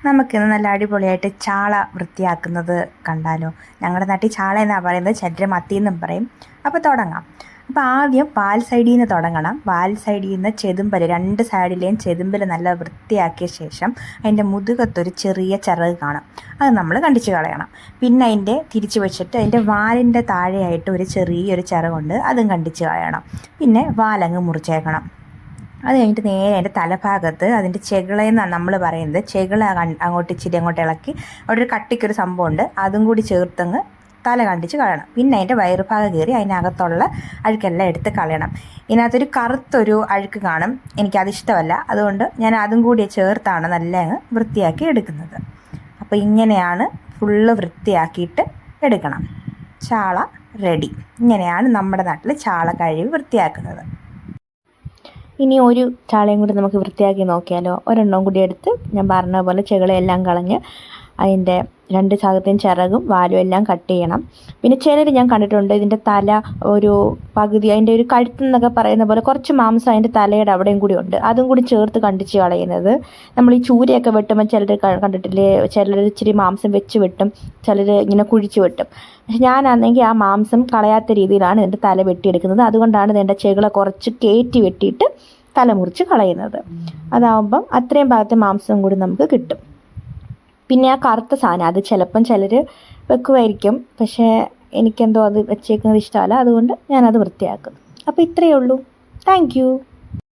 നമുക്കിന്ന് നല്ല അടിപൊളിയായിട്ട് ചാള വൃത്തിയാക്കുന്നത് കണ്ടാലോ. ഞങ്ങളുടെ നാട്ടിൽ ചാള എന്നാണ് പറയുന്നത്, ചിലർ മത്തി എന്നും പറയും. അപ്പോൾ തുടങ്ങാം. അപ്പോൾ ആദ്യം വാൽ സൈഡിൽ നിന്ന് തുടങ്ങണം. വാൽ സൈഡിൽ നിന്ന് ചെതുമ്പൽ, രണ്ട് സൈഡിലെയും ചെതുമ്പൽ നല്ല വൃത്തിയാക്കിയ ശേഷം അതിൻ്റെ മുതുകത്തൊരു ചെറിയ ചിറക് കാണാം, അത് നമ്മൾ കണ്ടിച്ച് കളയണം. പിന്നെ അതിൻ്റെ തിരിച്ച് വെച്ചിട്ട് അതിൻ്റെ വാലിൻ്റെ താഴെയായിട്ട് ഒരു ചെറിയൊരു ചിറകുണ്ട്, അതും കണ്ടിച്ച് കളയണം. പിന്നെ വാലങ്ങ് മുറിച്ചേക്കണം. അത് കഴിഞ്ഞിട്ട് നേരെ അതിൻ്റെ തലഭാഗത്ത് അതിൻ്റെ ചെകിളയെന്നാണ് നമ്മൾ പറയുന്നത്, ചെകിള അങ്ങോട്ട് ഇച്ചിരി അങ്ങോട്ട് ഇളക്കി അവിടെ ഒരു കട്ടിക്കൊരു സംഭവമുണ്ട്, അതും കൂടി ചേർത്തങ്ങ് തല കണ്ടിച്ച് കളയണം. പിന്നെ അതിൻ്റെ വയറുഭാഗം കയറി അതിനകത്തുള്ള അഴുക്കെല്ലാം എടുത്ത് കളയണം. ഇതിനകത്തൊരു കറുത്തൊരു അഴുക്ക് കാണും, എനിക്കതിഷ്ടമല്ല, അതുകൊണ്ട് ഞാൻ അതും കൂടി ചേർത്താണ് നല്ല അങ്ങ് വൃത്തിയാക്കി എടുക്കുന്നത്. അപ്പോൾ ഇങ്ങനെയാണ് ഫുള്ള് വൃത്തിയാക്കിയിട്ട് എടുക്കണം. ചാള റെഡി. ഇങ്ങനെയാണ് നമ്മുടെ നാട്ടിൽ ചാള കഴുകി വൃത്തിയാക്കുന്നത്. ഇനി ഒരു ചാളയും കൂടി നമുക്ക് വൃത്തിയാക്കി നോക്കിയാലോ. ഒരെണ്ണം കൂടി എടുത്ത് ഞാൻ പറഞ്ഞ പോലെ ചെകിളയെല്ലാം കളഞ്ഞ് അതിൻ്റെ രണ്ട് ഭാഗത്തെയും ചിറകും വാലും എല്ലാം കട്ട് ചെയ്യണം. പിന്നെ ചിലർ ഞാൻ കണ്ടിട്ടുണ്ട് ഇതിൻ്റെ തല ഒരു പകുതി, അതിൻ്റെ ഒരു കഴുത്തെന്നൊക്കെ പറയുന്ന പോലെ കുറച്ച് മാംസം അതിൻ്റെ തലയുടെ അവിടെയും കൂടി ഉണ്ട്, അതും കൂടി ചേർത്ത് കണ്ടിച്ച് കളയുന്നത്. നമ്മൾ ഈ ചൂരയൊക്കെ വെട്ടുമ്പോൾ ചിലർ കണ്ടിട്ടില്ലേ, ചിലർ ഇച്ചിരി മാംസം വെച്ച് വെട്ടും, ചിലർ ഇങ്ങനെ കുഴിച്ച് വെട്ടും. പക്ഷെ ഞാനാണെങ്കിൽ ആ മാംസം കളയാത്ത രീതിയിലാണ് ഇതിൻ്റെ തല വെട്ടിയെടുക്കുന്നത്. അതുകൊണ്ടാണ് ഇതിൻ്റെ ചെകിള കുറച്ച് കയറ്റി വെട്ടിയിട്ട് തല മുറിച്ച് കളയുന്നത്. അതാവുമ്പം അത്രയും ഭാഗത്തെ മാംസം കൂടി നമുക്ക് കിട്ടും. പിന്നെ ആ കറുത്ത സാധനം അത് ചിലപ്പം ചിലർ വെക്കുമായിരിക്കും, പക്ഷേ എനിക്കെന്തോ അത് വെച്ചേക്കുന്നത് ഇഷ്ടമല്ല, അതുകൊണ്ട് ഞാനത് വൃത്തിയാക്കും. അപ്പോൾ ഇത്രയേ ഉള്ളൂ. Thank you.